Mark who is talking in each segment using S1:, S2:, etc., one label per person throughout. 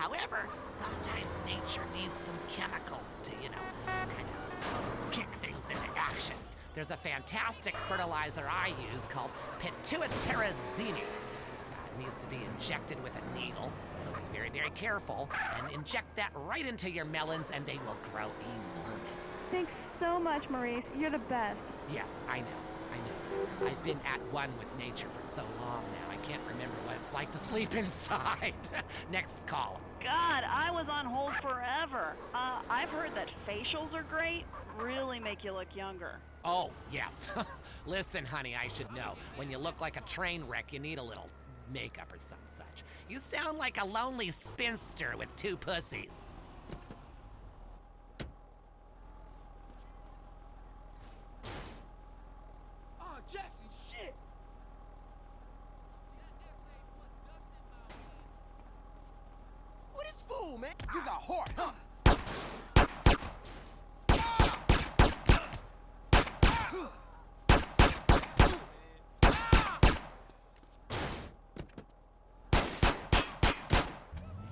S1: However, sometimes nature needs some chemicals to, kind of kick things into action. There's a fantastic fertilizer I use called pituitarizine. It needs to be injected with a needle, so be very, very careful, and inject that right into your melons and they will grow enormous.
S2: Thanks so much, Maurice. You're the best.
S1: Yes, I know. I've been at one with nature for so long now, I can't remember what it's like to sleep inside. Next call.
S2: God, I was on hold forever. I've heard that facials are great, really make you look younger.
S1: Oh, yes. Listen, honey, I should know. When you look like a train wreck, you need a little makeup or some such. You sound like a lonely spinster with two pussies.
S3: Oh, Jackson, shit! What is fool, man? You got heart, huh?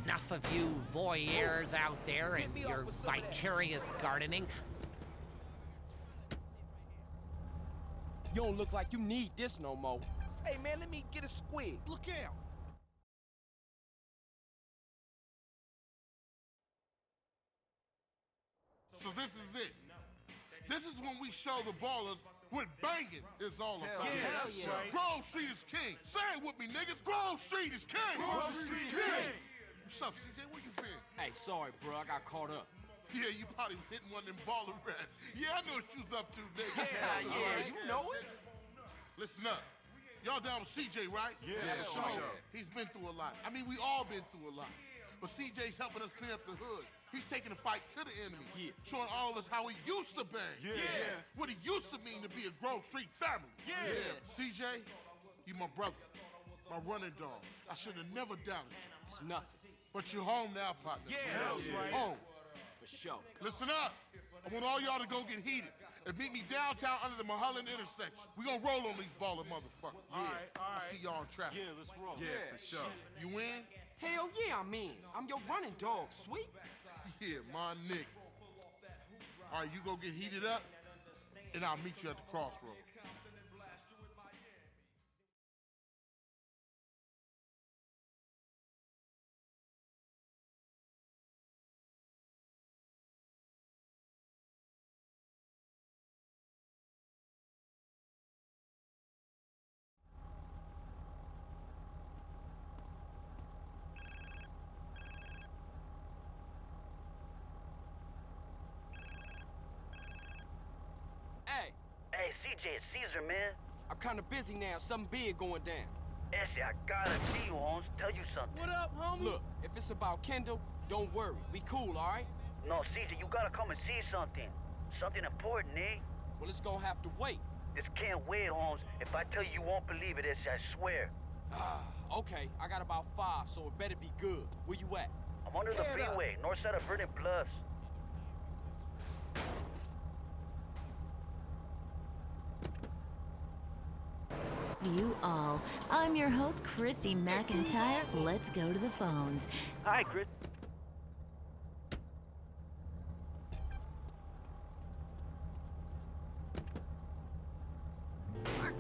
S1: Enough of you voyeurs out there and your vicarious gardening.
S3: You don't look like you need this no more. Hey, man, let me get a squig. Look out.
S4: So this is it. This is when we show the ballers what banging is all about.
S3: Yeah, that's right.
S4: Grove Street is king. Say it with me, niggas. Grove Street is king.
S3: Grove Street is king.
S4: What's up, CJ? Where you been?
S3: Hey, sorry, bro. I got caught up.
S4: Yeah, you probably was hitting one of them baller rats. Yeah, I know what you was up to, nigga.
S3: Yeah, you know it.
S4: Listen up. Y'all down with CJ, right?
S3: Yeah, sure.
S4: He's been through a lot. I mean, we all been through a lot. But CJ's helping us clean up the hood. He's taking the fight to the enemy.
S3: Yeah.
S4: Showing all of us how he used to bang.
S3: Yeah.
S4: What it used to mean to be a Grove Street family.
S3: Yeah.
S4: CJ, you my brother. My running dog. I should have never doubted you.
S3: It's nothing.
S4: But you're home now, partner.
S3: That's right.
S4: Home.
S3: For sure.
S4: Listen up. I want all y'all to go get heated and meet me downtown under the Mulholland intersection. We gonna roll on these baller motherfuckers.
S3: All right.
S4: I see y'all in traffic.
S3: Yeah, let's roll.
S4: Yeah, for sure. You in?
S3: Hell yeah, I'm in. I'm your running dog, sweet.
S4: Yeah, my nigga. All right, you go get heated up, and I'll meet you at the crossroads.
S3: Hey,
S5: Hey, CJ, it's Caesar, man.
S3: I'm kind of busy now. Something big going down.
S5: Essie, I gotta see you, Holmes. Tell you something.
S3: What up, homie? Look, if it's about Kendall, don't worry. We cool, all right?
S5: No, Caesar, you gotta come and see something. Something important, eh?
S3: Well, it's gonna have to wait.
S5: This can't wait, Holmes. If I tell you, you won't believe it, Essie, I swear.
S3: Okay. I got about 5, so it better be good. Where you at?
S5: I'm under the freeway, north side of Vernon Bluffs.
S6: You all. I'm your host, Christy McIntyre. Let's go to the phones.
S5: Hi, Chris.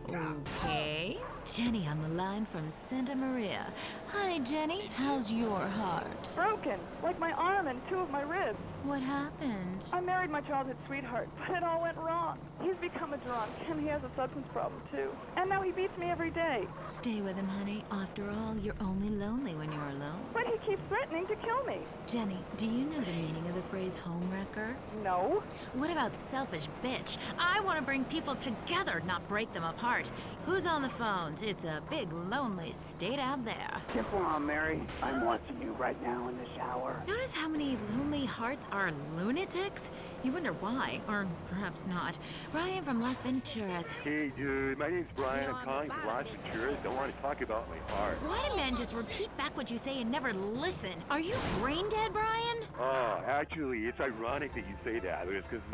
S6: Okay. Jenny on the line from Santa Maria. Hi, Jenny. How's your heart?
S2: Broken, like my arm and 2 of my ribs.
S6: What happened?
S2: I married my childhood sweetheart, but it all went wrong. He's become a drunk, and he has a substance problem, too. And now he beats me every day.
S6: Stay with him, honey. After all, you're only lonely when you're alone.
S2: But he keeps threatening to kill me.
S6: Jenny, do you know the meaning of the phrase homewrecker?
S2: No.
S6: What about selfish bitch? I want to bring people together, not break them apart. Who's on the phones? It's a big, lonely state out there.
S7: Careful, Aunt Mary. I'm watching you right now in the shower.
S6: Notice how many lonely hearts are lunatics? You wonder why, or perhaps not. Brian from Las Venturas.
S8: Hey, dude, my name's Brian. I'm calling from Las Venturas. Don't want to talk about my heart.
S6: Why do men just repeat back what you say and never listen? Are you brain dead, Brian?
S8: Oh, actually, it's ironic that you say that. It's because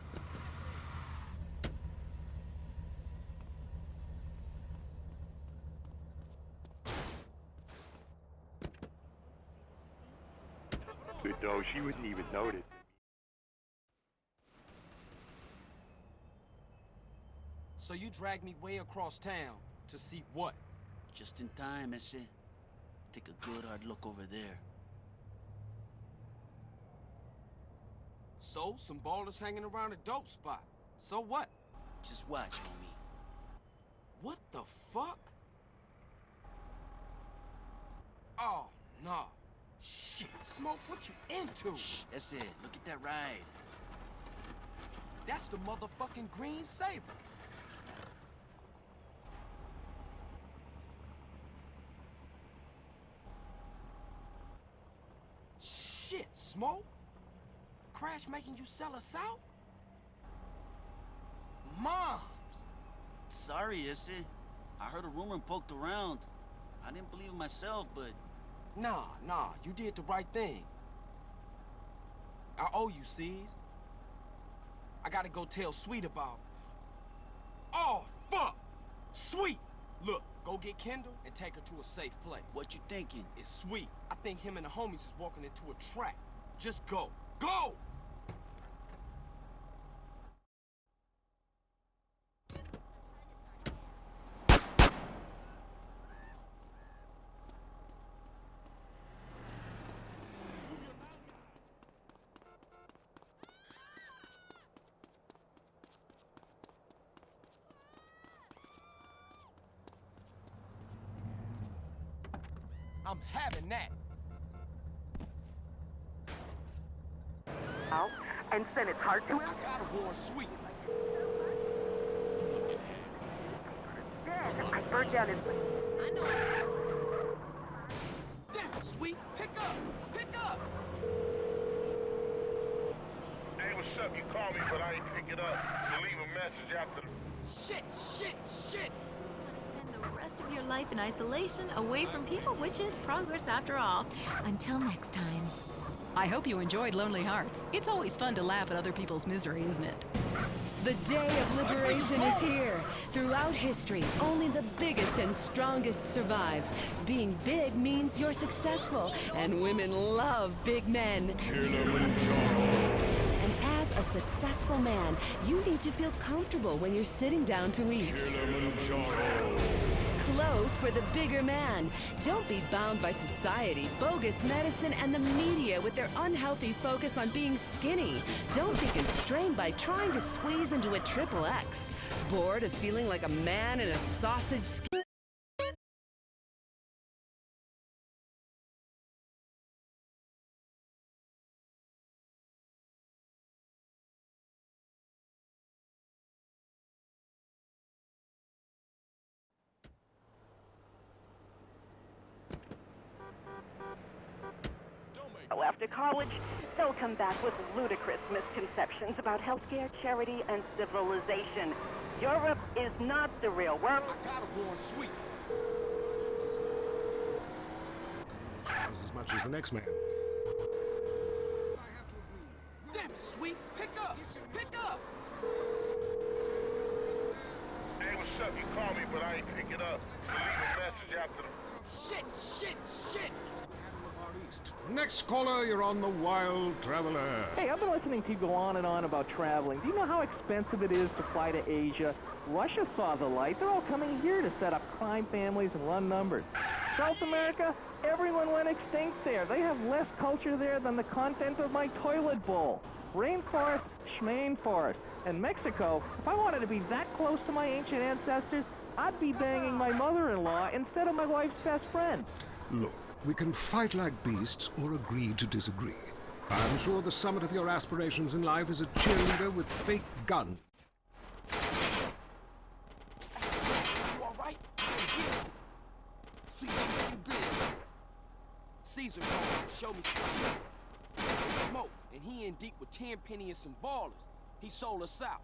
S8: But though, she wouldn't even notice.
S3: So you dragged me way across town to see what?
S9: Just in time, ese. Take a good hard look over there.
S3: So, some ballers hanging around a dope spot. So what?
S9: Just watch, homie.
S3: What the fuck? Oh, no. Shit, Smoke, what you into?
S9: Shh, that's it. Look at that ride.
S3: That's the motherfucking green saber. Shit, Smoke. Crash making you sell us out? Moms!
S9: Sorry, ese. I heard a rumor and poked around. I didn't believe it myself, but...
S3: Nah, you did the right thing. I owe you, C's. I gotta go tell Sweet about... Oh, fuck! Sweet! Look, go get Kendall and take her to a safe place.
S9: What you thinking?
S3: It's Sweet. I think him and the homies is walking into a trap. Just go. Go! I'm having that.
S5: Out and send its heart to him?
S3: I gotta warn Sweet.
S5: Dead. I burned down his...
S6: I know.
S3: Damn, Sweet, pick up! Pick up!
S4: Hey, what's up? You called me, but I ain't pick it up. So leave a message after.
S3: Shit!
S6: Spend the rest of your life in isolation, away from people, which is progress after all. Until next time.
S10: I hope you enjoyed Lonely Hearts. It's always fun to laugh at other people's misery, isn't it?
S11: The day of liberation is here. Throughout history, only the biggest and strongest survive. Being big means you're successful, and women love big men. And as a successful man, you need to feel comfortable when you're sitting down to eat. Clothes for the bigger man. Don't be bound by society, bogus medicine, and the media with their unhealthy focus on being skinny. Don't be constrained by trying to squeeze into a XXX. Bored of feeling like a man in a sausage skin?
S5: After college, they'll come back with ludicrous misconceptions about healthcare, charity, and civilization. Europe is not the real world.
S3: I gotta warn Sweet.
S12: As much as the next man.
S3: Damn it, Sweet, pick up! Pick up!
S4: Hey, what's up? You called me, but I ain't pick it up. So leave a message after the...
S3: Shit!
S12: Next caller, you're on the Wild Traveler.
S13: Hey, I've been listening to you go on and on about traveling. Do you know how expensive it is to fly to Asia? Russia saw the light. They're all coming here to set up crime families and run numbers. South America, everyone went extinct there. They have less culture there than the content of my toilet bowl. Rainforest, schmain forest. And Mexico, if I wanted to be that close to my ancient ancestors, I'd be banging my mother-in-law instead of my wife's best friend.
S12: Look, we can fight like beasts or agree to disagree. I'm sure the summit of your aspirations in life is a cheerleader with fake gun.
S3: You alright?
S4: See, you big.
S3: Caesar called to show me some shit. Smoke, and he in deep with Tenpenny and some ballers. He sold us out.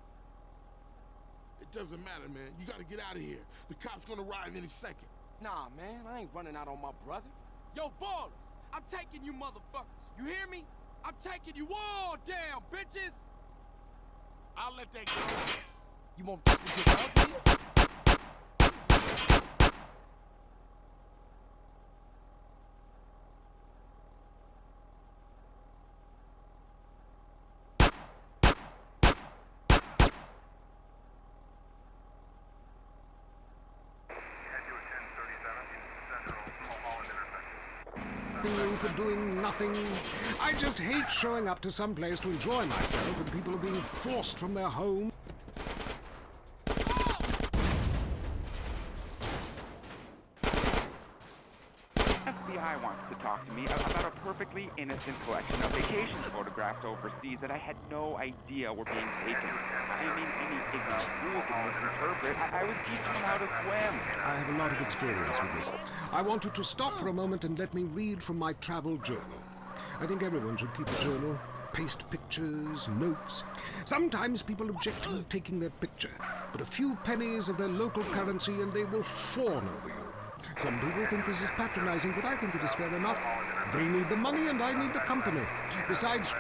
S4: It doesn't matter, man. You gotta get out of here. The cops gonna arrive any second.
S3: Nah, man, I ain't running out on my brother. Yo, ballers, I'm taking you motherfuckers. You hear me? I'm taking you all down, bitches!
S4: I'll let that go.
S3: You want this to get ugly?
S12: for doing nothing. I just hate showing up to some place to enjoy myself and people are being forced from their home.
S14: FBI wants to talk to me about a perfectly innocent collection of vacation photographs overseas that I had no idea were being taken. I mean, any ignorant fool can misinterpret. I was teaching them how to swim.
S12: I have a lot of experience with this. I want you to stop for a moment and let me read from my travel journal. I think everyone should keep a journal. Paste pictures, notes. Sometimes people object to taking their picture, but a few pennies of their local currency and they will fawn over you. Some people think this is patronizing, but I think it is fair enough. They need the money and I need the company. Besides...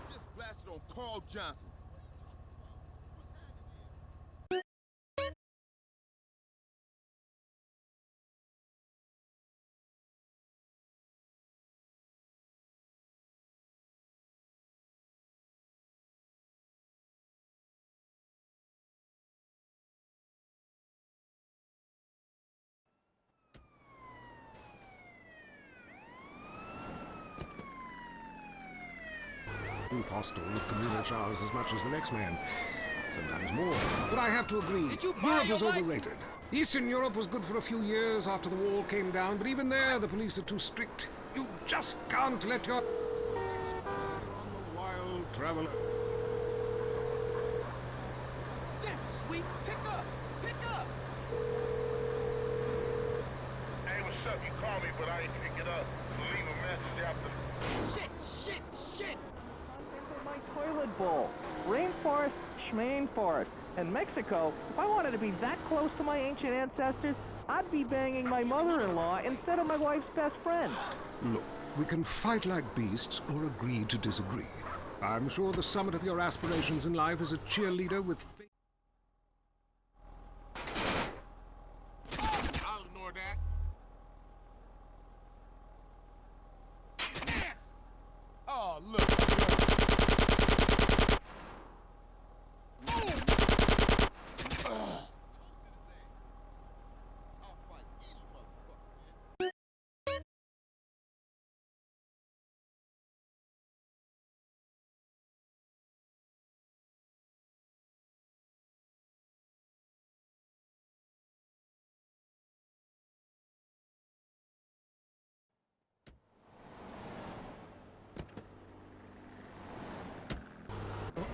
S4: Just blasted on Carl Johnson.
S12: hostile with communal showers as much as the next man. Sometimes more. But I have to agree, Europe was overrated. Eastern Europe was good for a few years after the wall came down, but even there the police are too strict. You just can't let your... on the wild traveler.
S3: Damn, sweet, pick up! Pick up!
S4: Hey, what's up? You called me, but I ain't pick it up. So leave a message after...
S3: Shit!
S13: My toilet bowl. Rainforest, schmainforest. And Mexico, if I wanted to be that close to my ancient ancestors, I'd be banging my mother-in-law instead of my wife's best friend.
S12: Look, we can fight like beasts or agree to disagree. I'm sure the summit of your aspirations in life is a cheerleader with...
S4: I'll ignore that.
S3: Oh, look.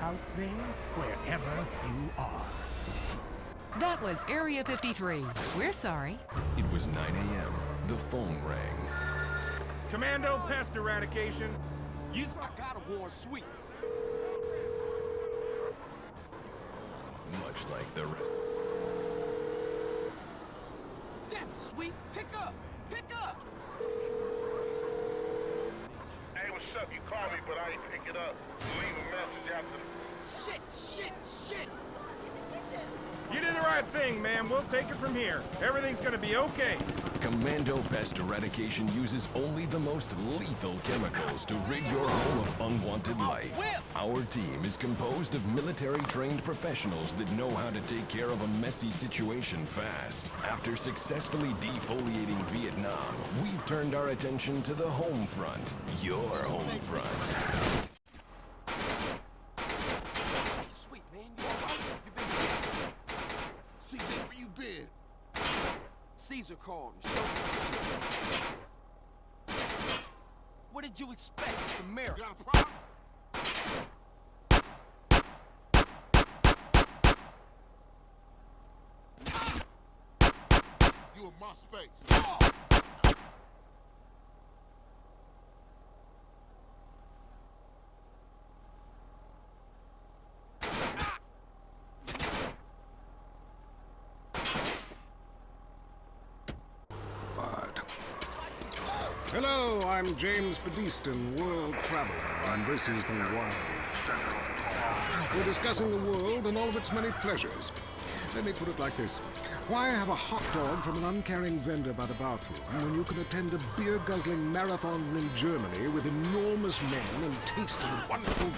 S15: Out there, wherever you are.
S10: That was Area 53. We're sorry.
S16: It was 9 a.m. The phone rang.
S3: Commando pest eradication. I gotta warn Sweet.
S16: Much like the rest.
S3: Damn, Sweet, pick up! Pick up!
S4: Hey, what's up? You called me, but I ain't pick it up. Leave a message after...
S3: Shit!
S17: You did the right thing, man. We'll take it from here. Everything's gonna be okay.
S16: Commando Pest Eradication uses only the most lethal chemicals to rid your home of unwanted life. Our team is composed of military-trained professionals that know how to take care of a messy situation fast. After successfully defoliating Vietnam, we've turned our attention to the home front. Your home front.
S3: Caesar called and showed me. What did you expect? It's America.
S4: You got a problem? You in my space.
S12: Hello, I'm James Bedeston, world traveler, and this is the Wild Traveler. We're discussing the world and all of its many pleasures. Let me put it like this. Why have a hot dog from an uncaring vendor by the bathroom when you can attend a beer-guzzling marathon in Germany with enormous men and taste of wonderful...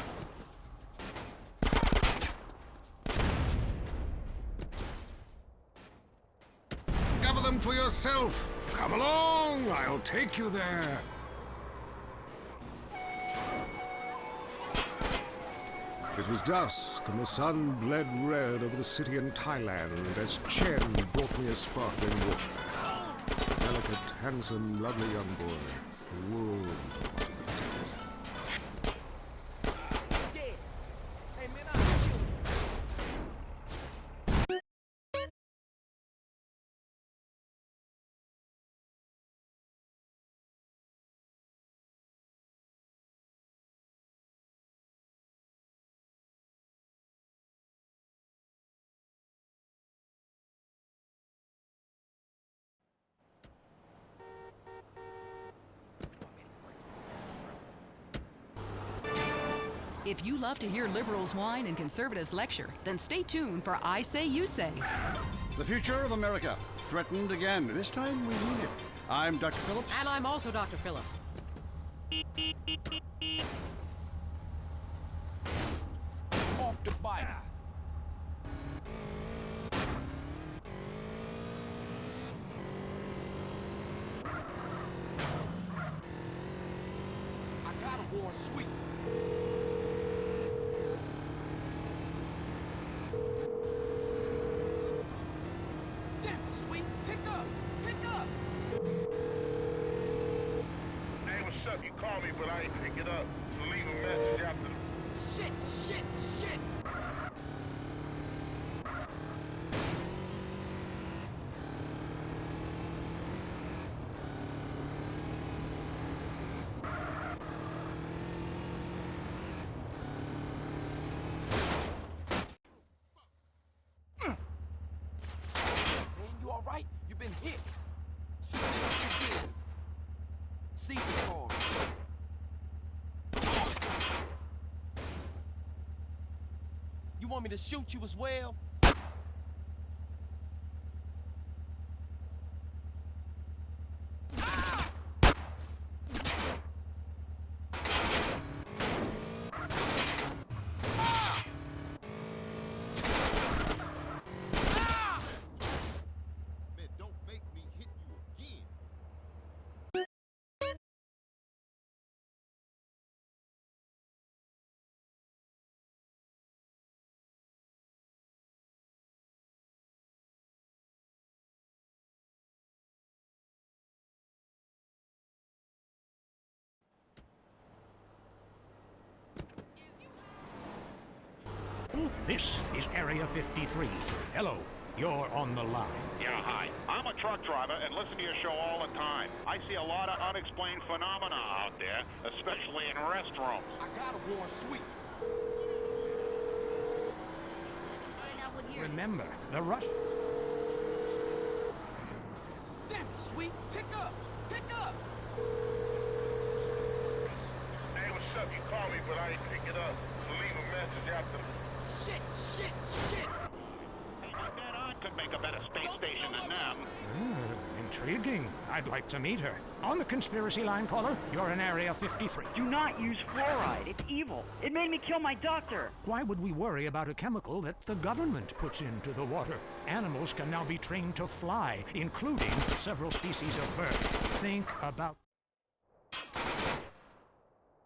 S12: Cover them for yourself. Come along, I'll take you there. It was dusk, and the sun bled red over the city in Thailand as Chen brought me a sparkling water. Delicate, handsome, lovely young boy. A world of possibilities.
S10: If you love to hear liberals whine and conservatives lecture, then stay tuned for I Say You Say.
S18: The future of America, threatened again. This time we mean it. I'm Dr. Phillips.
S19: And I'm also Dr. Phillips.
S3: Off the bike. I got a war sweet. Damn it, sweet. Pick up. Pick up.
S4: Hey, what's up? You called me, but I ain't pick it up. So leave a message after the...
S3: Shit, shit, shit. Man, you all right? You been hit. Caesar called. You want me to shoot you as well?
S15: This is Area 53. Hello, you're on the line.
S20: Yeah, hi. I'm a truck driver and listen to your show all the time. I see a lot of unexplained phenomena out there, especially in restrooms.
S3: I got a war sweet.
S15: Remember, the Russians...
S3: Damn it, sweet. Pick up. Pick up.
S4: Hey, what's up? You called me, but I ain't pick it up. So leave a message after the...
S3: Shit, shit, shit.
S20: Hey, my dad aunt could make a better space station than them.
S15: Intriguing. I'd like to meet her. On the conspiracy line, caller, you're in Area 53.
S21: Do not use fluoride. It's evil. It made me kill my doctor.
S15: Why would we worry about a chemical that the government puts into the water? Animals can now be trained to fly, including several species of bird. Think about...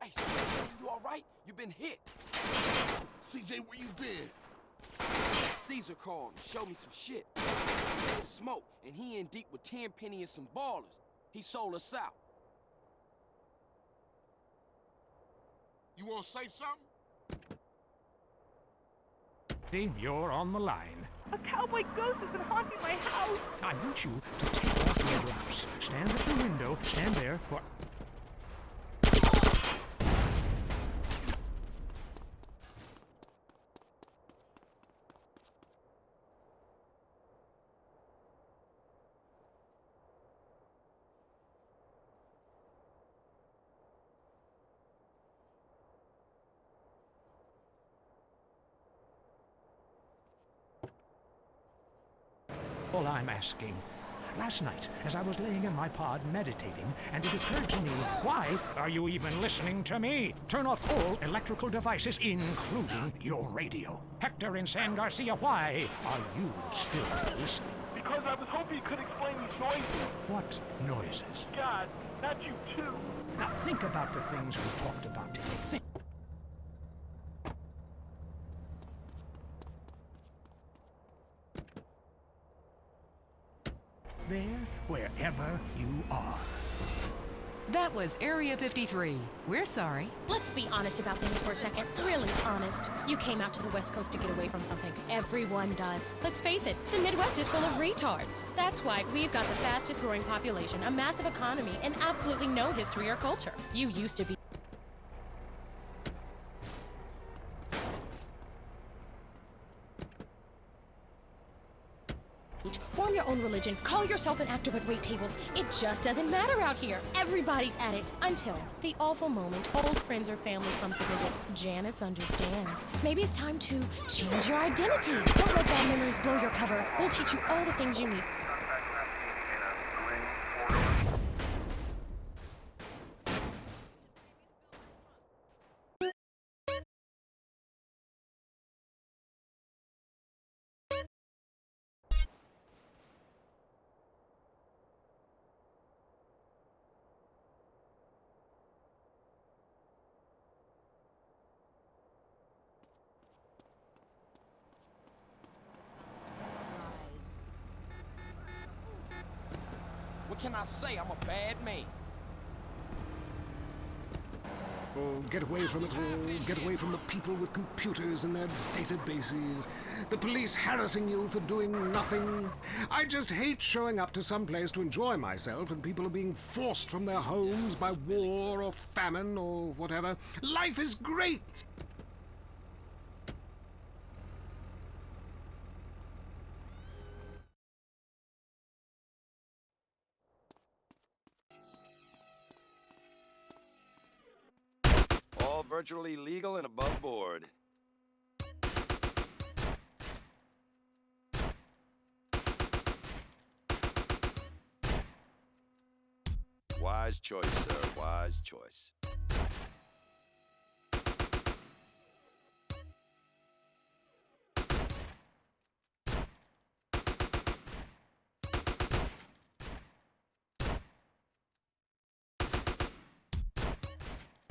S3: Hey, CJ, you all right? You been hit.
S4: CJ, where you been?
S3: Caesar called and showed me some shit. Smoke, and he in deep with Tenpenny and some ballers. He sold us out.
S4: You want to say something?
S15: You're on the line.
S2: A cowboy ghost has been haunting my house.
S15: I want you to take off your blouse. Stand at the window. Stand there for... All I'm asking. Last night, as I was laying in my pod meditating, and it occurred to me, why are you even listening to me? Turn off all electrical devices, including your radio. Hector in San Garcia, why are you still listening?
S14: Because I was hoping
S17: Maybe you could explain these noises.
S15: What noises?
S17: God, not you too.
S15: Now think about the things we talked about today. Think. There, wherever you are.
S10: That was Area 53. We're sorry.
S19: Let's be honest about things for a second. Really honest. You came out to the West Coast to get away from something. Everyone does. Let's face it, the Midwest is full of retards. That's why we've got the fastest growing population, a massive economy, and absolutely no history or culture. You used to be... Form your own religion, call yourself an actor at wait tables. It just doesn't matter out here. Everybody's at it. Until the awful moment old friends or family come to visit. Janice understands. Maybe it's time to change your identity. Don't let bad memories blow your cover. We'll teach you all the things you need.
S3: What can I say? I'm a bad man.
S12: Oh, get away from it all. Get away from the people with computers and their databases. The police harassing you for doing nothing. I just hate showing up to some place to enjoy myself and people are being forced from their homes by war or famine or whatever. Life is great!
S22: All virtually legal and above board. Wise choice, sir. Wise choice.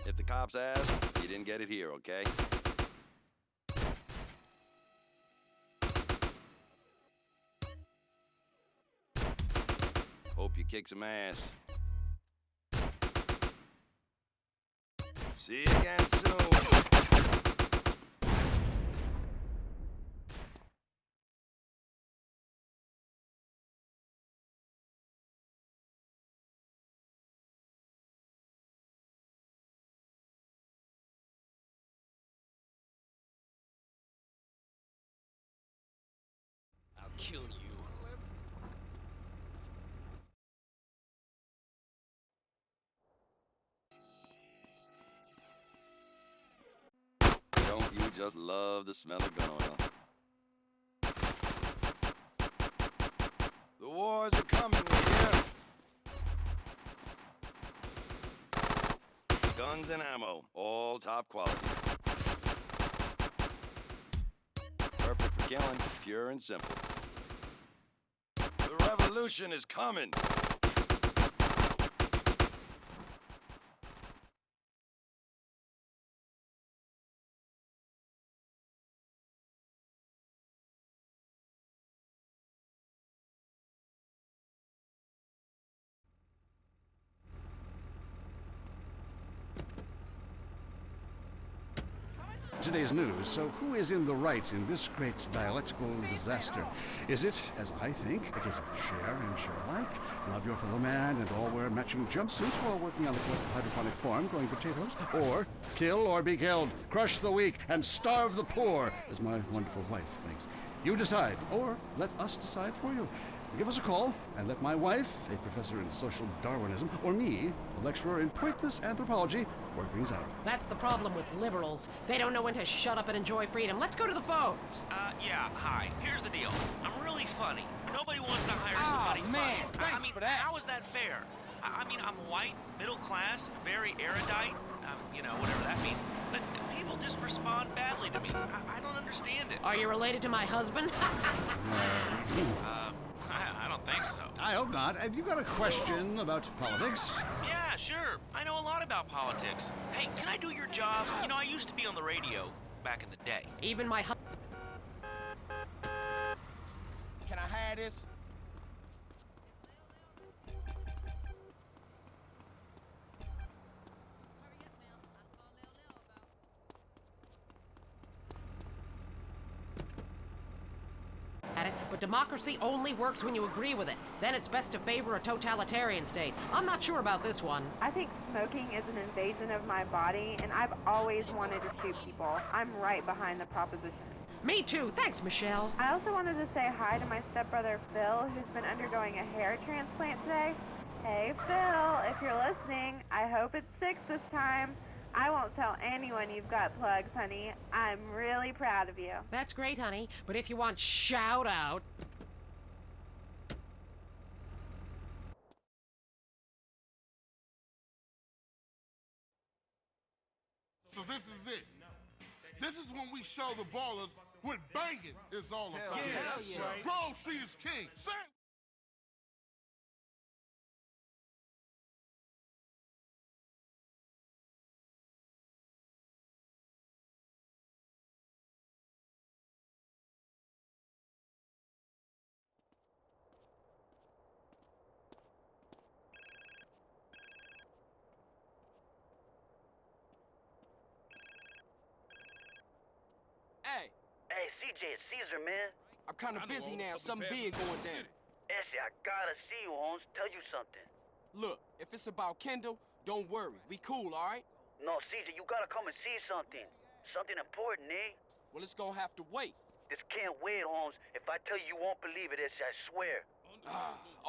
S22: If the cops ask, you didn't get it here, okay? Hope you kick some ass. See you again soon. I'll kill you. Don't you just love the smell of gun oil? The wars are coming, we hear. Guns and ammo, all top quality. Perfect for killing, pure and simple. The revolution is coming.
S18: Today's news. So who is in the right in this great dialectical disaster? Is it, as I think, a case of share and share alike, love your fellow man and all wear matching jumpsuits while working on the hydroponic farm growing potatoes? Or kill or be killed, crush the weak and starve the poor, as my wonderful wife thinks. You decide, or let us decide for you. Give us a call and let my wife, a professor in social Darwinism, or me, a lecturer in pointless anthropology, work things out.
S23: That's the problem with liberals. They don't know when to shut up and enjoy freedom. Let's go to the phones.
S24: Yeah, hi. Here's the deal. I'm really funny. Nobody wants to hire somebody
S3: man,
S24: funny.
S3: thanks
S24: I mean,
S3: for that.
S24: how is that fair? I mean, I'm white, middle class, very erudite, you know, whatever that means. But people just respond badly to me. I don't understand it.
S23: Are you related to my husband?
S24: I don't don't think so.
S18: I hope not. Have you got a question about politics?
S24: Yeah, sure. I know a lot about politics. Hey, can I do your job? You know, I used to be on the radio back in the day.
S23: Even my
S3: Can I have this?
S23: at it, but democracy only works when you agree with it. Then it's best to favor a totalitarian state. I'm not sure about this one.
S2: I think smoking is an invasion of my body, and I've always wanted to shoot people. I'm right behind the proposition.
S23: Me too. Thanks, Michelle.
S2: I also wanted to say hi to my stepbrother Phil, who's been undergoing a hair transplant today. Hey Phil, if you're listening, I hope it's 6 this time. I won't tell anyone you've got plugs, honey. I'm really proud of you.
S23: That's great, honey, but if you want shout out...
S4: So this is it. This is when we show the ballers what banging is all about.
S3: Yeah, that's right.
S4: Grove Street is king. Say
S1: Hey, CJ, it's Caesar, man.
S3: I'm kind of busy now. Something big going down.
S1: Essie, I gotta see you, Holmes. Tell you something.
S3: Look, if it's about Kendall, don't worry. We cool, all right?
S1: No, CJ, you gotta come and see something. Something important, eh?
S3: Well, it's gonna have to wait.
S1: This can't wait, Holmes. If I tell you, you won't believe it, Essie, I swear.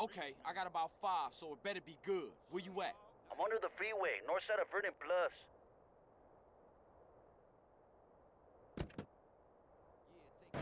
S3: Okay, I got about 5, so it better be good. Where you at?
S1: I'm under the freeway, north side of Verdant Plus.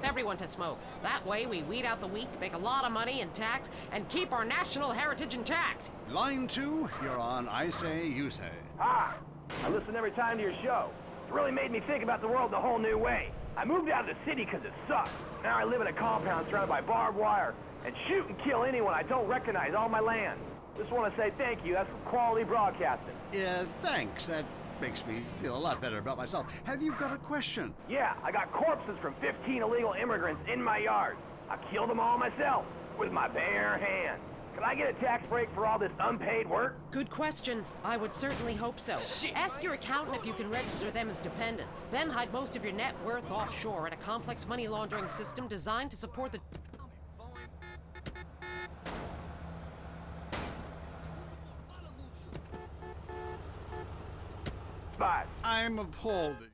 S23: Everyone to smoke. That way we weed out the weak, make a lot of money in tax, and keep our national heritage intact.
S18: Line 2, you're on I Say, You Say.
S13: Ah, I listen every time to your show. It's really made me think about the world in a whole new way. I moved out of the city because it sucks. Now I live in a compound surrounded by barbed wire and shoot and kill anyone I don't recognize on my land. Just want to say thank you. That's quality broadcasting.
S18: Yeah, thanks. That makes me feel a lot better about myself. Have you got a question?
S13: Yeah, I got corpses from 15 illegal immigrants in my yard. I killed them all myself with my bare hands. Can I get a tax break for all this unpaid work?
S23: Good question. I would certainly hope so. Ask your accountant if you can register them as dependents. Then hide most of your net worth offshore in a complex money laundering system designed to support the...
S13: But
S18: I'm appalled at you.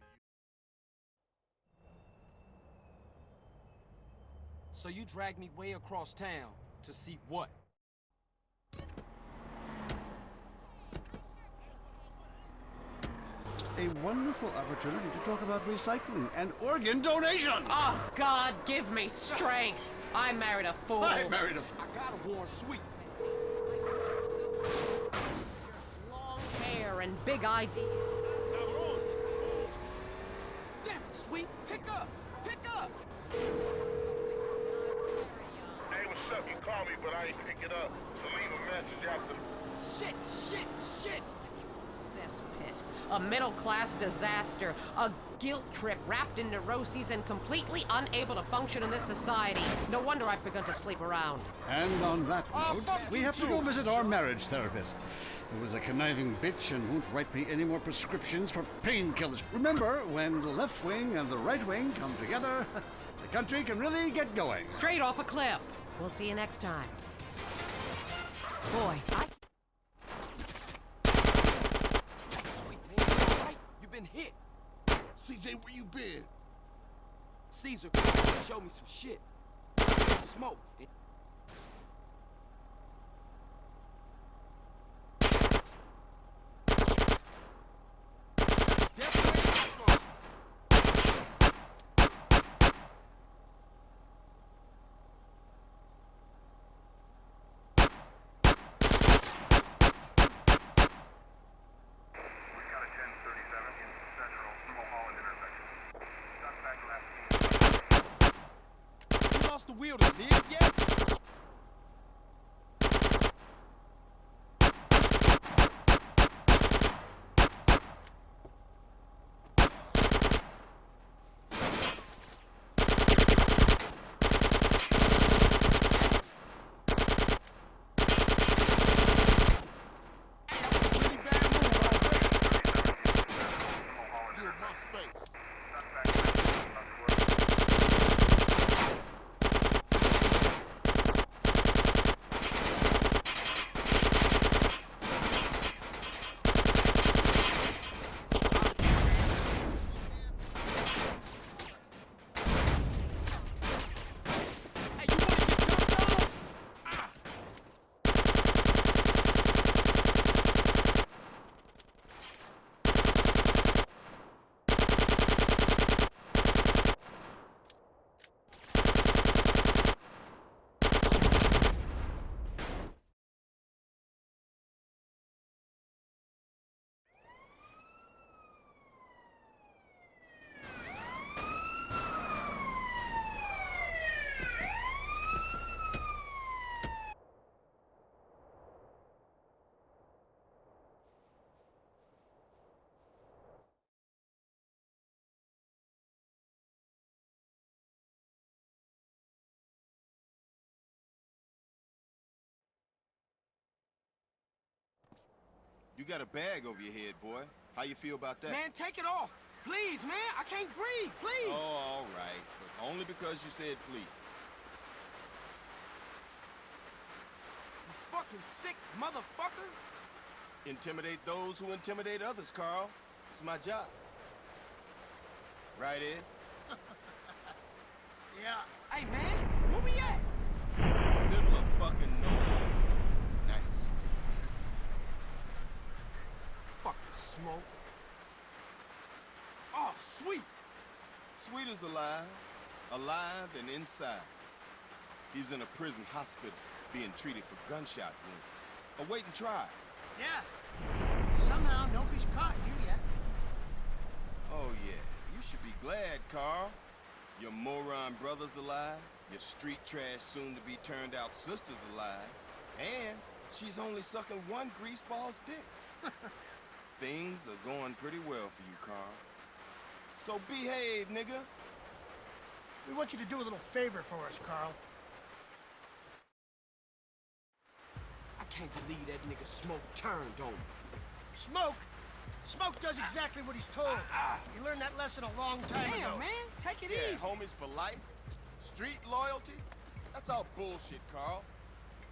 S3: So you dragged me way across town to see what?
S18: A wonderful opportunity to talk about recycling and organ donation.
S23: Oh, God, give me strength. I married a fool.
S18: I married a...
S3: I gotta warn Sweet.
S23: Long hair and big ideas.
S3: Damn it, Sweet. Pick up. Pick up.
S4: Hey, what's up? You call me, but I ain't pick it up. So leave a message after.
S23: Shit. Cesspit. A middle-class disaster. A guilt trip wrapped in neuroses and completely unable to function in this society. No wonder I've begun to sleep around.
S18: And on that note, we have to go visit our marriage therapist. Who is a conniving bitch and won't write me any more prescriptions for painkillers. Remember, when the left wing and the right wing come together, the country can really get going.
S23: Straight off a cliff. We'll see you next time. Boy,
S3: Sweet, man, you all right? You been hit.
S4: CJ, where you been?
S3: Caesar, show me some shit. Smoke. The wheel to live yet?
S6: You got a bag over your head, boy. How you feel about that?
S3: Man, take it off. Please, man. I can't breathe. Please.
S6: Oh, all right. But only because you said please.
S3: You fucking sick motherfucker.
S6: Intimidate those who intimidate others, Carl. It's my job. Right, Ed?
S3: Yeah. Hey, man. Where we at?
S6: Middle of fucking nowhere. Nice.
S3: Fucking smoke. Oh, sweet.
S6: Sweet is alive. Alive and inside. He's in a prison hospital being treated for gunshot wounds. Awaiting trial.
S7: Yeah. Somehow nobody's caught you yet.
S6: Oh, yeah. You should be glad, Carl. Your moron brother's alive. Your street trash soon-to-be turned-out sister's alive. And she's only sucking one greaseball's dick. Things are going pretty well for you, Carl. So behave, nigga.
S7: We want you to do a little favor for us, Carl.
S3: I can't believe that nigga Smoke turned on me.
S7: Smoke? Smoke does exactly what he's told. He learned that lesson a long time ago.
S3: Damn, man. Take it
S6: Yeah,
S3: easy.
S6: homies for life. Street loyalty. That's all bullshit, Carl.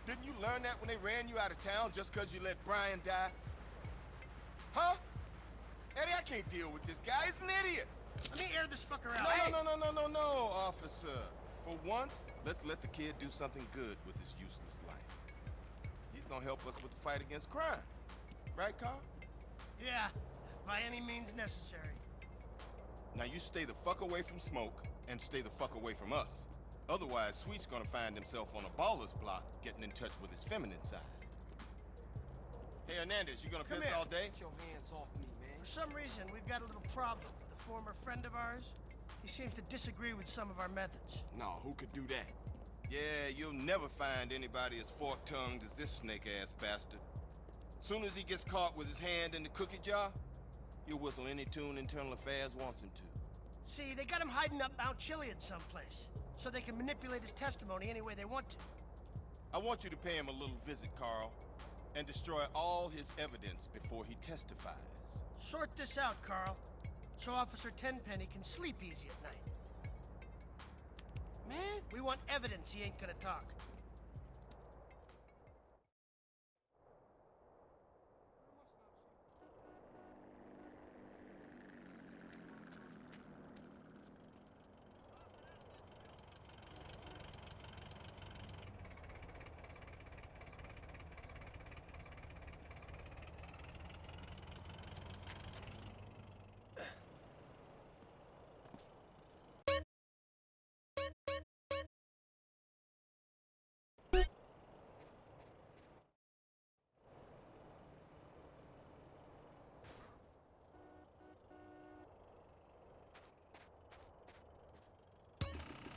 S6: Didn't you learn that when they ran you out of town just because you let Brian die? Huh? Eddie, I can't deal with this guy. He's an idiot.
S7: Let me air this fucker out.
S6: No, officer. For once, let's let the kid do something good with his useless life. He's gonna help us with the fight against crime. Right, Carl?
S7: Yeah, by any means necessary.
S6: Now you stay the fuck away from Smoke and stay the fuck away from us. Otherwise, Sweet's gonna find himself on a baller's block getting in touch with his feminine side. Hey, Hernandez, you gonna
S7: Come
S6: piss
S7: here.
S6: all day?
S3: Get your hands off me, man.
S7: For some reason, we've got a little problem with a former friend of ours. He seems to disagree with some of our methods.
S3: No, who could do that?
S6: Yeah, you'll never find anybody as fork-tongued as this snake-ass bastard. Soon as he gets caught with his hand in the cookie jar, he'll whistle any tune Internal Affairs wants him to.
S7: See, they got him hiding up Mount Chiliad someplace, so they can manipulate his testimony any way they want to.
S6: I want you to pay him a little visit, Carl, and destroy all his evidence before he testifies.
S7: Sort this out, Carl, so Officer Tenpenny can sleep easy at night. Man, we want evidence he ain't gonna talk.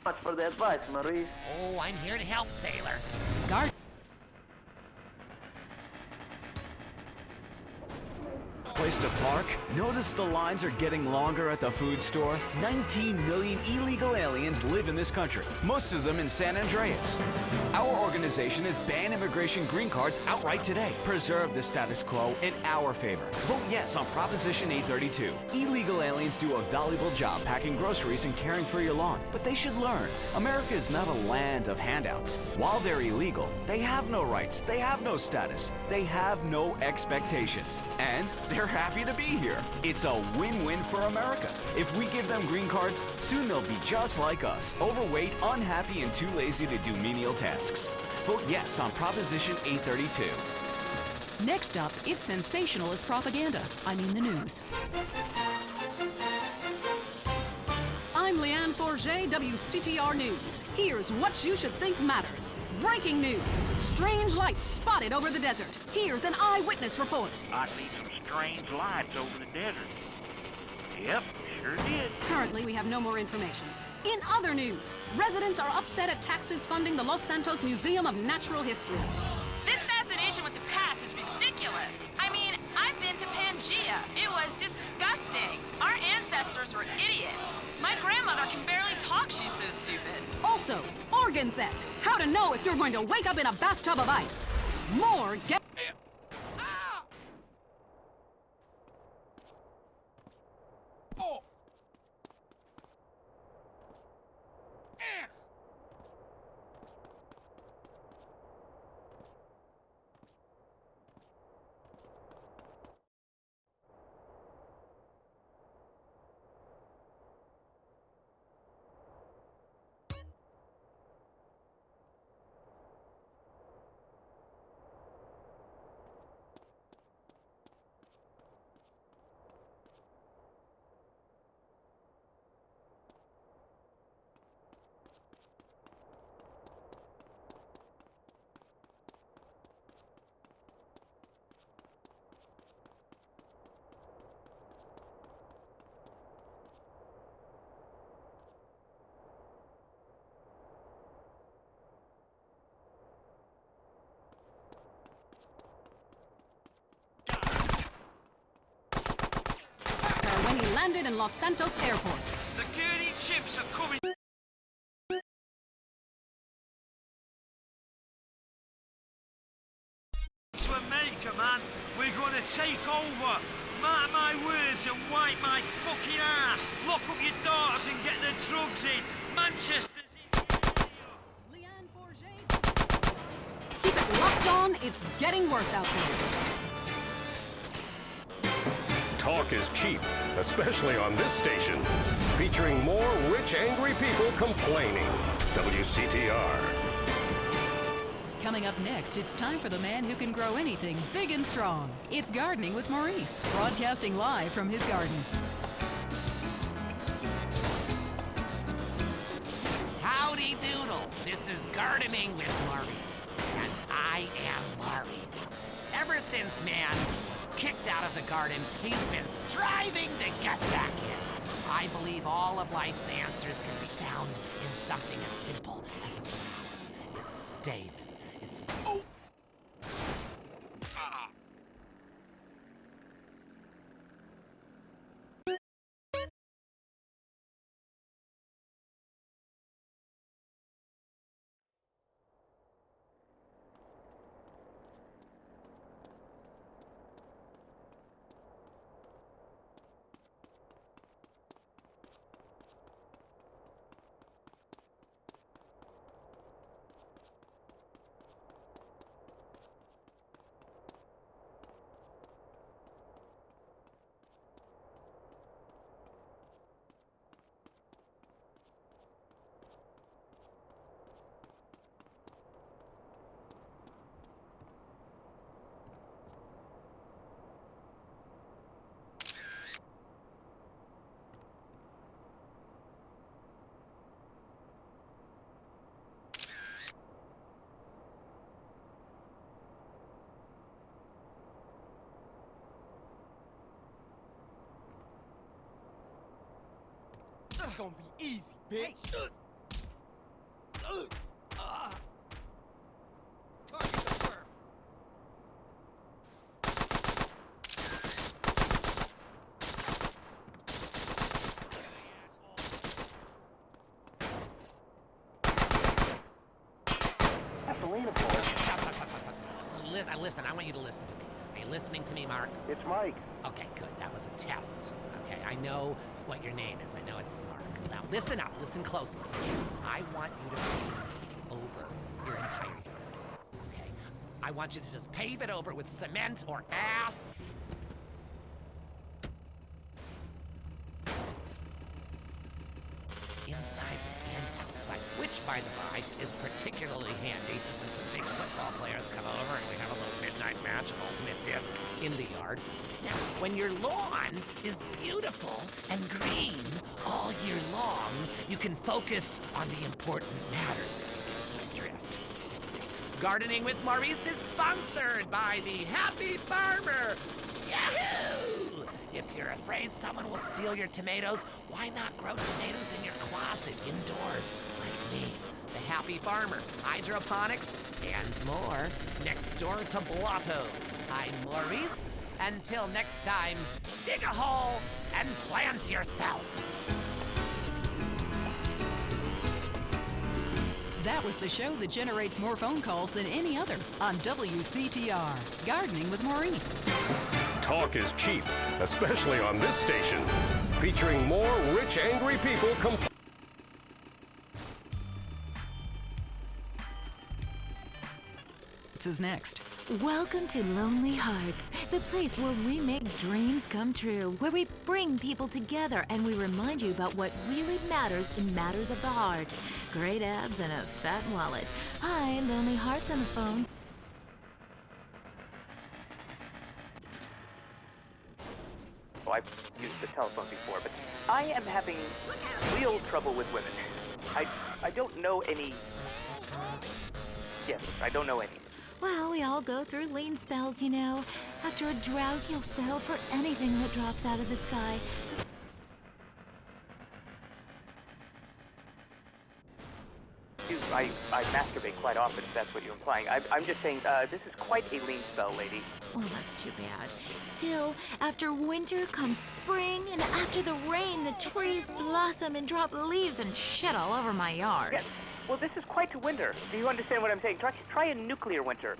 S8: Much for the advice, Marie.
S23: Oh, I'm here to help, sailor.
S10: Guard.
S9: Place to park? Notice the lines are getting longer at the food store? 19 million illegal aliens live in this country, most of them in San Andreas. Our organization has banned immigration green cards outright today. Preserve the status quo in our favor. Vote yes on Proposition 832. Illegal aliens do a valuable job packing groceries and caring for your lawn, but they should learn. America is not a land of handouts. While they're illegal, they have no rights, they have no status, they have no expectations, and they're happy to be here. It's a win-win for America. If we give them green cards, soon they'll be just like us, overweight, unhappy, and too lazy to do menial tasks. Vote yes on Proposition 832.
S10: Next up, it's sensationalist propaganda. I mean the news. I'm Leanne Forget, WCTR News. Here's what you should think matters. Breaking news. Strange lights spotted over the desert. Here's an eyewitness report.
S20: I see some strange lights over the desert. Yep, sure did.
S10: Currently, we have no more information. In other news, residents are upset at taxes funding the Los Santos Museum of Natural History.
S25: This fascination with the past is ridiculous. I mean, I've been to Pangea. It was disgusting. Our ancestors were idiots. My grandmother can barely talk, she's so stupid.
S10: Also, organ theft. How to know if you're going to wake up in a bathtub of ice. More get... landed in Los Santos Airport.
S5: The Gurney chips are coming. To America, man. We're gonna take over. Mark my words and wipe my fucking ass. Lock up your daughters and get the drugs in. Manchester's in.
S10: Keep it locked on, it's getting worse out there.
S11: Talk is cheap, especially on this station. Featuring more rich, angry people complaining. WCTR.
S14: Coming up next, it's time for the man who can grow anything big and strong. It's Gardening with Maurice, broadcasting live from his garden.
S23: Howdy doodles, this is Gardening with Maurice, and I am Maurice. Ever since man was kicked out of the garden, he's been striving to get back in. I believe all of life's answers can be found in something as simple as a flower. It's stable. Oh!
S3: It's gonna be easy, bitch. Target the bird.
S23: Listen, I want you to listen to me. Are you listening to me, Mark?
S8: It's Mike.
S23: Okay, good. That was a test. Okay, I know what your name is. I know it's Mark. Now, listen up. Listen closely. I want you to pave over your entire yard. Okay? I want you to just pave it over with cement or ass. Inside and outside, which, by the by, is particularly handy when some big football players come over and we have a little midnight match of Ultimate Disc in the yard. Now, when your lawn is beautiful and green all year long, you can focus on the important matters, if you get my drift. Gardening with Maurice is sponsored by the Happy Farmer. Yahoo! If you're afraid someone will steal your tomatoes, why not grow tomatoes in your closet indoors, like me? The Happy Farmer, hydroponics, and more. Next door to Blotto's. I'm Maurice. Until next time, dig a hole and plant yourself.
S14: That was the show that generates more phone calls than any other on WCTR. Gardening with Maurice.
S11: Talk is cheap, especially on this station. Featuring more rich, angry people complaining.
S14: This is next.
S16: Welcome to Lonely Hearts, the place where we make dreams come true, where we bring people together and we remind you about what really matters in matters of the heart. Great abs and a fat wallet. Hi, Lonely Hearts on the phone.
S8: Oh, I've used the telephone before, but I am having real trouble with women. I don't know any... Yes, I don't know any.
S16: Well, we all go through lean spells, you know. After a drought, you'll sell for anything that drops out of the sky.
S8: I masturbate quite often, if that's what you're implying. I'm just saying, this is quite a lean spell, lady.
S16: Well, that's too bad. Still, after winter comes spring, and after the rain, the trees blossom and drop leaves and shit all over my yard.
S8: Yes. Well, this is quite a winter. Do you understand what I'm saying? Try a nuclear winter.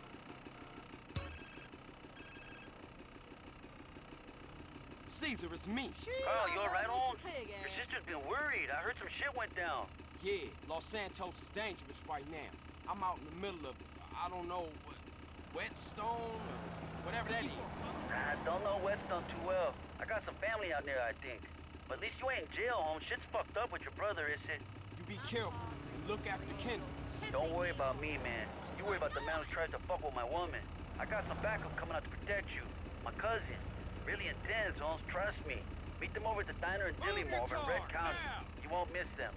S3: Caesar, it's me.
S1: Carl, you alright, Holmes? Your sister's been worried. I heard some shit went down.
S3: Yeah, Los Santos is dangerous right now. I'm out in the middle of, I don't know, Whetstone or whatever that is.
S1: I don't know Whetstone too well. I got some family out there, I think. But at least you ain't in jail, Holmes. Shit's fucked up with your brother, is it?
S3: You be careful and look after Kendall.
S1: Don't worry about me, man. You worry about the man who tries to fuck with my woman. I got some backup coming out to protect you. My cousin. Really intense, Holmes. Trust me. Meet them over at the diner in Dillimore over in Red County. You won't miss them.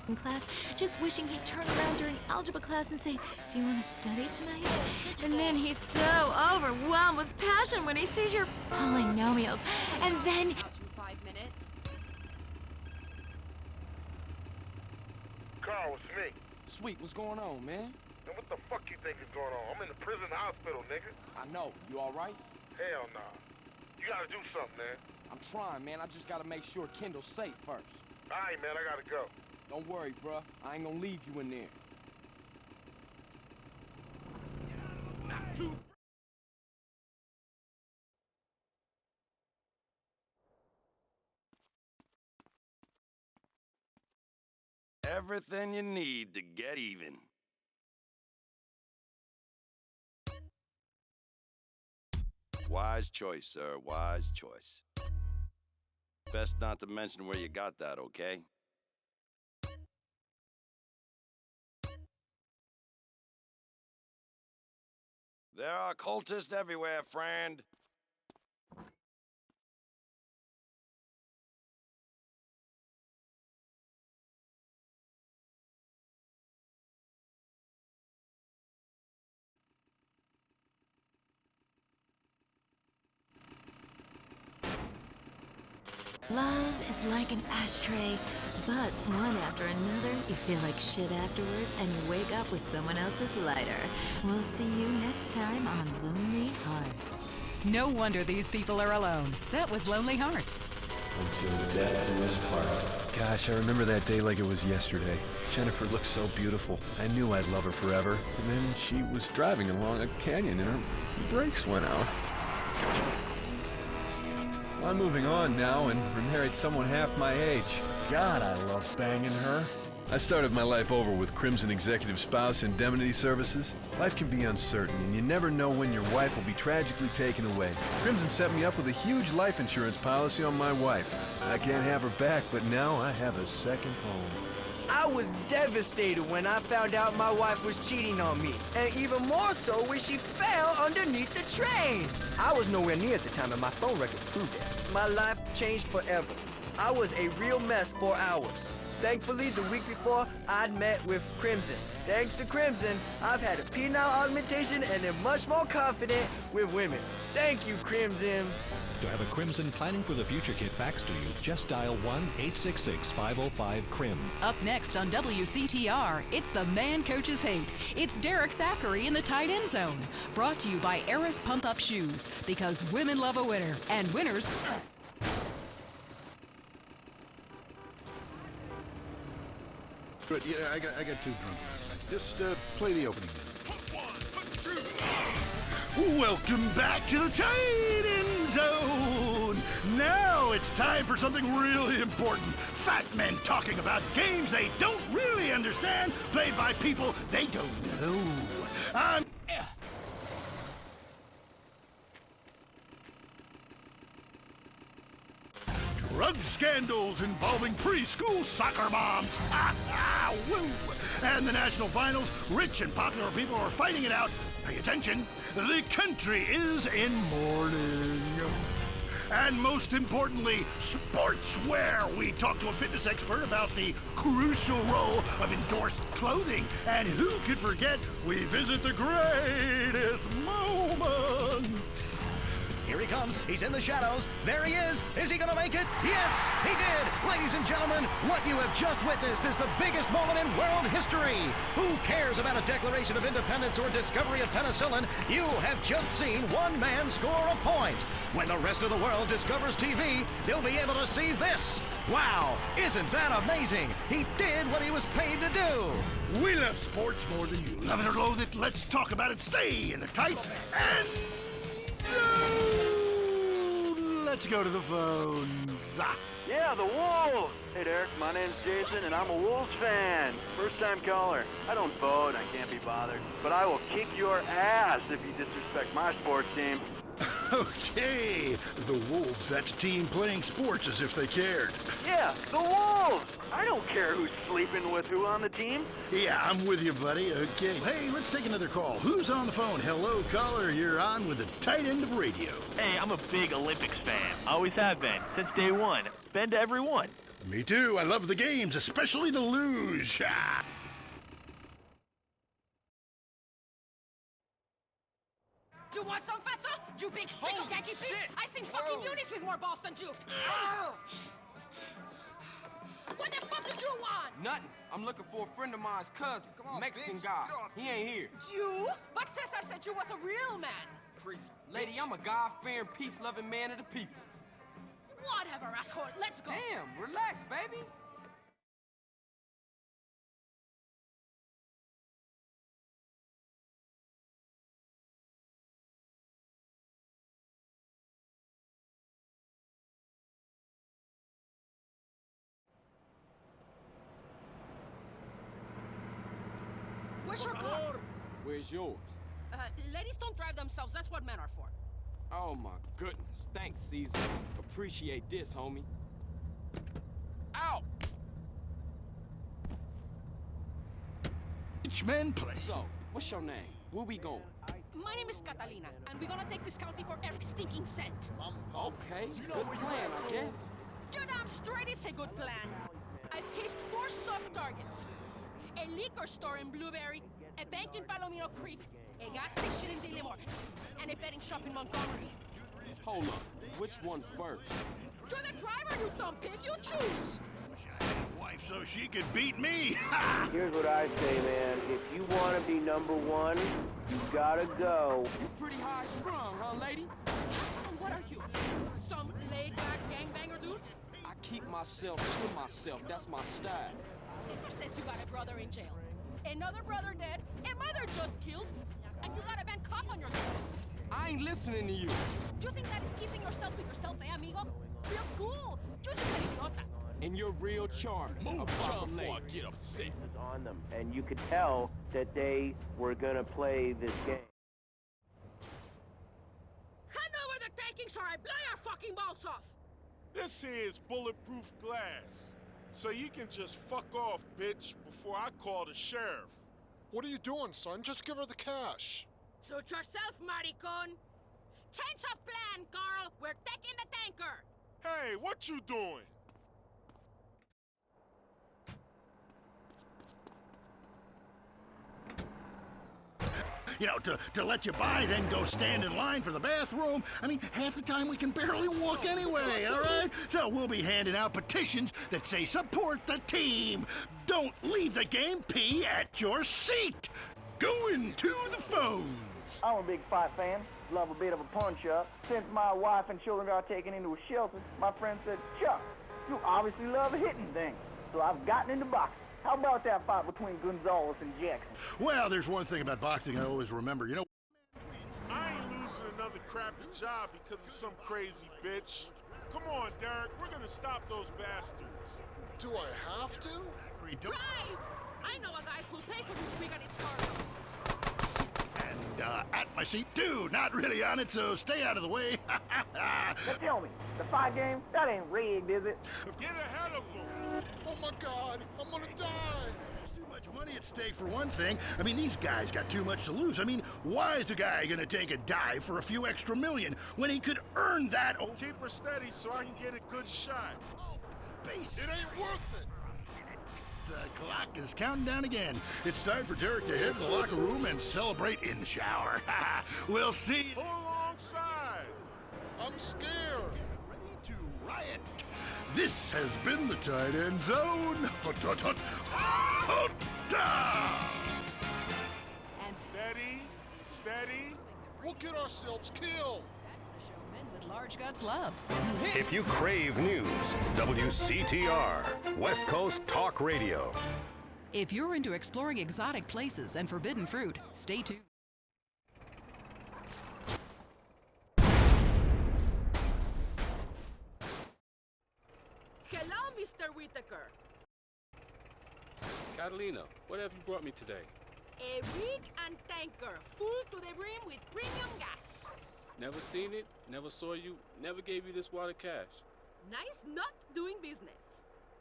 S16: In class, just wishing he'd turn around during algebra class and say, "Do you want to study tonight?" And then he's so overwhelmed with passion when he sees your polynomials. And then...
S12: 5 minutes.
S4: Carl, it's me.
S3: Sweet, what's going on, man?
S4: And what the fuck you think is going on? I'm in the prison hospital, nigga.
S3: I know. You all right?
S4: Hell nah. You gotta do something, man.
S3: I'm trying, man. I just gotta make sure Kendall's safe first.
S4: All right, man, I gotta go.
S3: Don't worry, bruh. I ain't gonna leave you in there.
S22: Everything you need to get even. Wise choice, sir. Wise choice. Best not to mention where you got that, okay? There are cultists everywhere, friend.
S16: Love is like an ashtray. Butts one after another, you feel like shit afterwards, and you wake up with someone else's lighter. We'll see you next time on Lonely Hearts.
S14: No wonder these people are alone. That was Lonely Hearts.
S15: Until death do us part. Gosh, I remember that day like it was yesterday. Jennifer looked so beautiful. I knew I'd love her forever. And then she was driving along a canyon and her brakes went out. I'm moving on now and married someone half my age. God, I love banging her. I started my life over with Crimson Executive Spouse Indemnity Services. Life can be uncertain, and you never know when your wife will be tragically taken away. Crimson set me up with a huge life insurance policy on my wife. I can't have her back, but now I have a second home.
S17: I was devastated when I found out my wife was cheating on me, and even more so when she fell underneath the train. I was nowhere near at the time, and my phone records proved it. My life changed forever. I was a real mess for hours. Thankfully, the week before, I'd met with Crimson. Thanks to Crimson, I've had a penile augmentation and am much more confident with women. Thank you, Crimson.
S19: To have a Crimson Planning for the Future kit faxed to you, just dial 1-866-505-CRIM.
S14: Up next on WCTR, it's The Man Coaches Hate. It's Derek Thackeray in the tight end zone. Brought to you by Eris Pump Up Shoes, because women love a winner, and winners...
S21: Good, yeah, I got too drunk last night. Just play the opening. Welcome back to the tight end zone. Now it's time for something really important. Fat men talking about games they don't really understand, played by people they don't know. I'm... Drug scandals involving preschool soccer moms. Woo! And the national finals, rich and popular people are fighting it out. Pay attention, the country is in mourning. And most importantly, sportswear. We talked to a fitness expert about the crucial role of endorsed clothing. And who could forget, we visit the greatest moments.
S2: Here he comes. He's in the shadows. There he is. Is he going to make it? Yes, he did. Ladies and gentlemen, what you have just witnessed is the biggest moment in world history. Who cares about a Declaration of Independence or discovery of penicillin? You have just seen one man score a point. When the rest of the world discovers TV, they'll be able to see this. Wow, isn't that amazing? He did what he was paid to do.
S21: We love sports more than you. Love it or loathe it, let's talk about it. Stay in the tight and... let's go to the phones.
S12: Yeah, the Wolves! Hey, Derek, my name's Jason, and I'm a Wolves fan. First-time caller. I don't vote, I can't be bothered. But I will kick your ass if you disrespect my sports team.
S21: Okay, the Wolves, that's a team playing sports as if they cared.
S12: Yeah, the Wolves! I don't care who's sleeping with who on the team.
S21: Yeah, I'm with you, buddy. Okay. Hey, let's take another call. Who's on the phone? Hello, caller. You're on with the tight end of radio.
S13: Hey, I'm a big Olympics fan. Always have been, since day one. Been to every one.
S21: Me too. I love the games, especially the luge. Ah.
S18: Do you want some, fatso? You big streak of Yankee fish? I seen fucking unis with more balls than you. What the fuck did you want?
S3: Nothing. I'm looking for a friend of mine's cousin, Mexican guy. He ain't here.
S18: You? But Cesar said you was a real man.
S3: Crazy. Lady, I'm a God-fearing, peace-loving man of the people.
S18: Whatever, asshole. Let's go.
S3: Damn, relax, baby.
S18: Where's your car?
S3: Where's yours?
S18: Ladies don't drive themselves. That's what men are for.
S3: Oh, my goodness. Thanks, Caesar. Appreciate this, homie. Ow!
S21: Each man play.
S3: So, what's your name? Where we going?
S18: My name is Catalina, and we're gonna take this county for every stinking cent.
S3: Okay, good plan, I guess.
S18: You're damn straight it's a good plan. I've cased 4 soft targets. A liquor store in Blueberry, a bank in Palomino Creek, a gas station in Dillimore, and a betting shop in Montgomery.
S3: Hold up. Which one first?
S18: You're the driver, you dumb pig. You choose.
S21: Wife so she could beat me.
S24: Here's what I say, man. If you want to be #1, you gotta go.
S3: You pretty high strung, huh, lady?
S18: And what are you? Some laid-back gangbanger dude?
S3: I keep myself to myself. That's my style.
S18: Cesar says you got a brother in jail, another brother dead, a mother just killed, and you got a bad cop on your case.
S3: I ain't listening to you.
S18: Do you think that is keeping yourself to yourself, amigo? Real cool. You're just an idiota.
S3: And you're real charming.
S24: Move, chum, before I get upset. On them, and you could tell that they were gonna play this game.
S18: Hand over the takings or I blow your fucking balls off.
S4: This here is bulletproof glass. So you can just fuck off, bitch, before I call the sheriff.
S26: What are you doing, son? Just give her the cash.
S18: Suit yourself, maricon. Change of plan, Carl. We're taking the tanker.
S4: Hey, what you doing?
S21: You know, to let you buy, then go stand in line for the bathroom. I mean, half the time we can barely walk anyway, all right? So we'll be handing out petitions that say support the team. Don't leave the game, pee at your seat. Going to the phones.
S27: I'm a big fight fan. Love a bit of a punch-up. Since my wife and children got taken into a shelter, my friend said, Chuck, you obviously love hitting things. So I've gotten into boxing. How about that fight between Gonzalez and Jackson?
S21: Well, there's one thing about boxing I always remember. You know,
S4: I ain't losing another crappy job because of some crazy bitch. Come on, Derek. We're gonna stop those bastards.
S26: Do I have to?
S18: Right! I know a guy who'll pay for this week on its cargo.
S21: And at my seat, too. Not really on it, so stay out of the way.
S27: Now tell me, the fight game, that ain't rigged, is it?
S4: Get ahead of them.
S26: Oh, my God. I'm gonna die.
S21: There's too much money at stake, for one thing. I mean, these guys got too much to lose. I mean, why is a guy gonna take a dive for a few extra million when he could earn that?
S4: Keep her steady so I can get a good shot.
S21: Base.
S4: It ain't worth it.
S21: The clock is counting down again. It's time for Derek to head to the locker room and celebrate in the shower. We'll see you.
S4: Pull alongside.
S26: I'm scared.
S21: Ready to riot. This has been the Tight End Zone. Hut, hut, hut.
S26: Steady, steady. We'll get ourselves killed.
S14: That's the show men with large guts love.
S11: If you crave news, WCTR, West Coast Talk Radio.
S14: If you're into exploring exotic places and forbidden fruit, stay tuned.
S18: Hello, Mr. Whitaker.
S5: Catalina, what have you brought me today?
S18: A rig and tanker full to the brim with premium gas.
S5: Never seen it, never saw you, never gave you this water cash.
S18: Nice not doing business.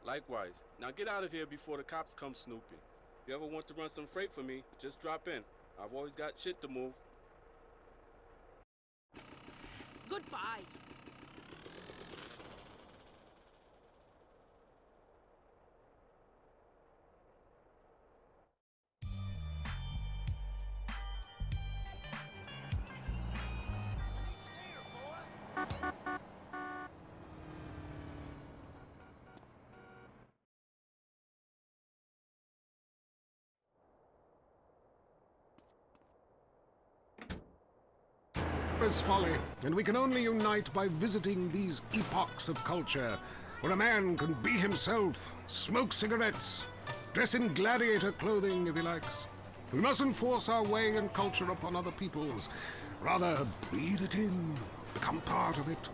S5: Likewise. Now get out of here before the cops come snooping. If you ever want to run some freight for me, just drop in. I've always got shit to move.
S18: Goodbye.
S2: Is folly, and we can only unite by visiting these epochs of culture, where a man can be himself, smoke cigarettes, dress in gladiator clothing if he likes. We mustn't force our way and culture upon other people's. Rather, breathe it in, become part of it.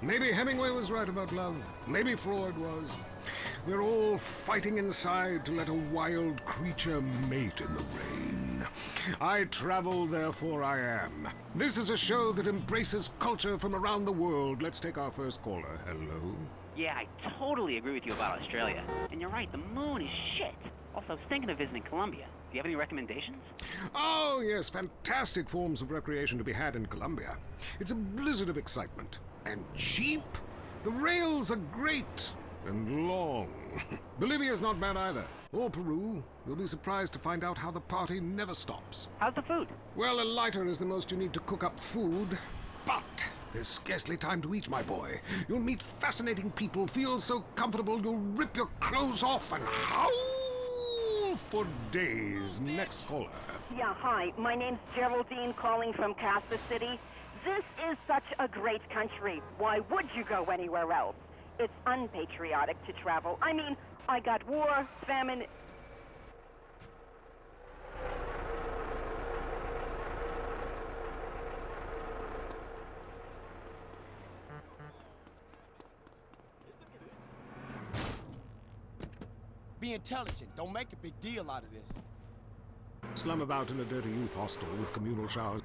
S2: Maybe Hemingway was right about love. Maybe Freud was. We're all fighting inside to let a wild creature mate in the rain. I travel, therefore I am. This is a show that embraces culture from around the world. Let's take our first caller. Hello?
S8: Yeah, I totally agree with you about Australia. And you're right, the moon is shit. Also, I was thinking of visiting Colombia. Do you have any recommendations?
S2: Oh, yes, fantastic forms of recreation to be had in Colombia. It's a blizzard of excitement. And cheap. The rails are great. And long. Bolivia's not bad either. Or Peru. You'll be surprised to find out how the party never stops.
S8: How's the food?
S2: Well, a lighter is the most you need to cook up food. But there's scarcely time to eat, my boy. You'll meet fascinating people, feel so comfortable you'll rip your clothes off and howl for days. Next caller.
S6: Yeah, hi. My name's Geraldine, calling from Casa City. This is such a great country. Why would you go anywhere else? It's unpatriotic to travel. I mean, I got war, famine...
S3: Be intelligent. Don't make a big deal out of this.
S2: Slum about in a dirty youth hostel with communal showers.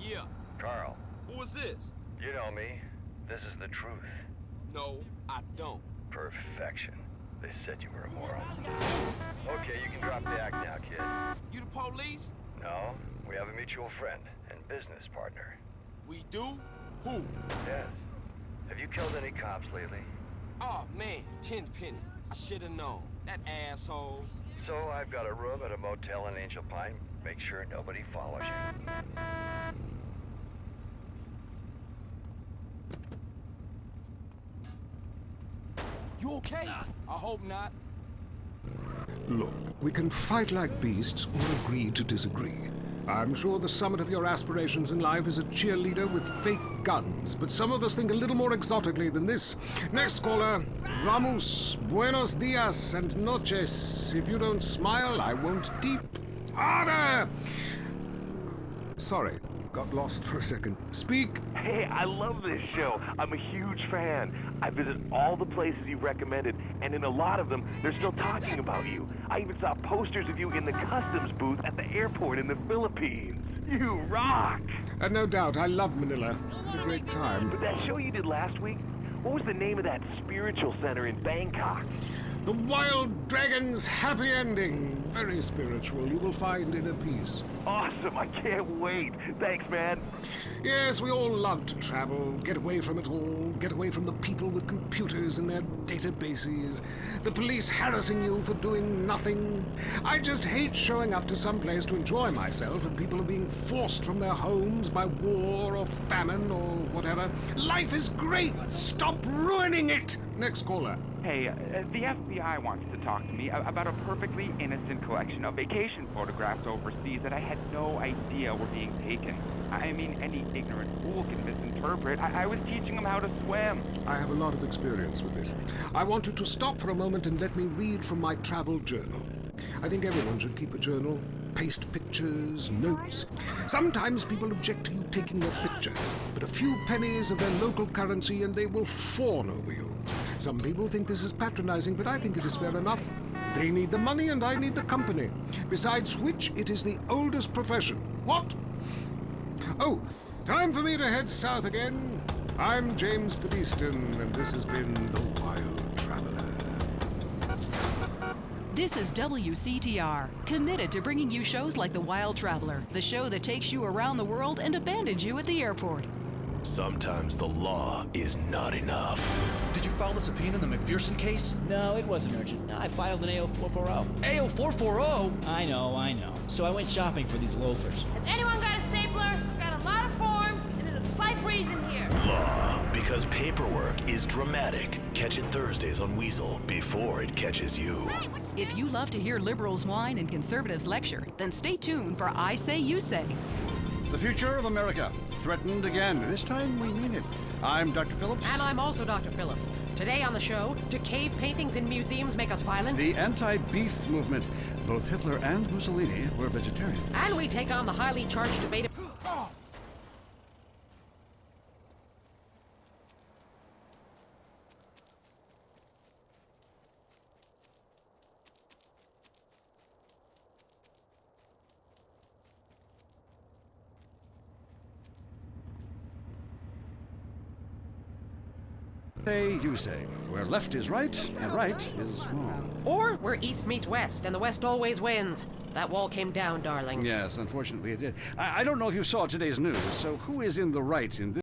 S3: Yeah.
S1: Carl.
S3: Who is this?
S1: You know me. This is the truth.
S3: No, I don't.
S1: Perfection. They said you were immoral. Okay, you can drop the act now, kid.
S3: You the police?
S1: No, we have a mutual friend and business partner.
S3: We do? Who?
S1: Yes. Have you killed any cops lately?
S3: Oh, man, Tenpenny. I should have known. That asshole.
S1: So I've got a room at a motel in Angel Pine. Make sure nobody follows you.
S3: You okay? I hope not.
S2: Look, we can fight like beasts or agree to disagree. I'm sure the summit of your aspirations in life is a cheerleader with fake guns, but some of us think a little more exotically than this. Next caller, vamos, buenos dias and noches. If you don't smile, I won't deep. Harder! Sorry, got lost for a second. Speak.
S7: Hey, I love this show. I'm a huge fan. I visit all the places you recommended, and in a lot of them, they're still talking about you. I even saw posters of you in the customs booth at the airport in the Philippines. You rock!
S2: No doubt, I love Manila. Had a great time.
S7: But that show you did last week, what was the name of that spiritual center in Bangkok?
S21: The wild dragon's happy ending. Very spiritual. You will find inner peace.
S7: Awesome. I can't wait. Thanks, man.
S21: Yes, we all love to travel. Get away from it all. Get away from the people with computers and their databases. The police harassing you for doing nothing. I just hate showing up to some place to enjoy myself and people are being forced from their homes by war or famine or whatever. Life is great. Stop ruining it. Next caller.
S9: Hey, the FBI wants to talk to me about a perfectly innocent collection of vacation photographs overseas that I had no idea were being taken. I mean, any ignorant fool can misinterpret. I was teaching them how to swim.
S21: I have a lot of experience with this. I want you to stop for a moment and let me read from my travel journal. I think everyone should keep a journal. Paste pictures, notes. Sometimes people object to you taking their picture, but a few pennies of their local currency and they will fawn over you. Some people think this is patronizing, but I think it is fair enough. They need the money and I need the company. Besides which, it is the oldest profession. What? Oh, time for me to head south again. I'm James Pedeaston, and this has been The Wild Traveler.
S14: This is WCTR, committed to bringing you shows like The Wild Traveler, the show that takes you around the world and abandons you at the airport.
S10: Sometimes the law is not enough.
S16: Did you file the subpoena in the McPherson case?
S20: No, it wasn't urgent. I filed an AO440.
S16: AO440?
S20: I know. So I went shopping for these loafers.
S22: Has anyone got a stapler? I've got a lot of forms, and there's a slight breeze in here.
S10: Law, because paperwork is dramatic. Catch it Thursdays on Weasel before it catches you.
S14: If you love to hear liberals whine and conservatives lecture, then stay tuned for I Say You Say.
S2: The future of America, threatened again. This time we mean it. I'm Dr. Phillips.
S23: And I'm also Dr. Phillips. Today on the show, do cave paintings in museums make us violent?
S2: The anti-beef movement. Both Hitler and Mussolini were vegetarian.
S23: And we take on the highly charged debate of...
S2: You say, where left is right and right is wrong.
S23: Or where east meets west, and the west always wins. That wall came down, darling.
S2: Yes, unfortunately it did. I don't know if you saw today's news, so who is in the right in this?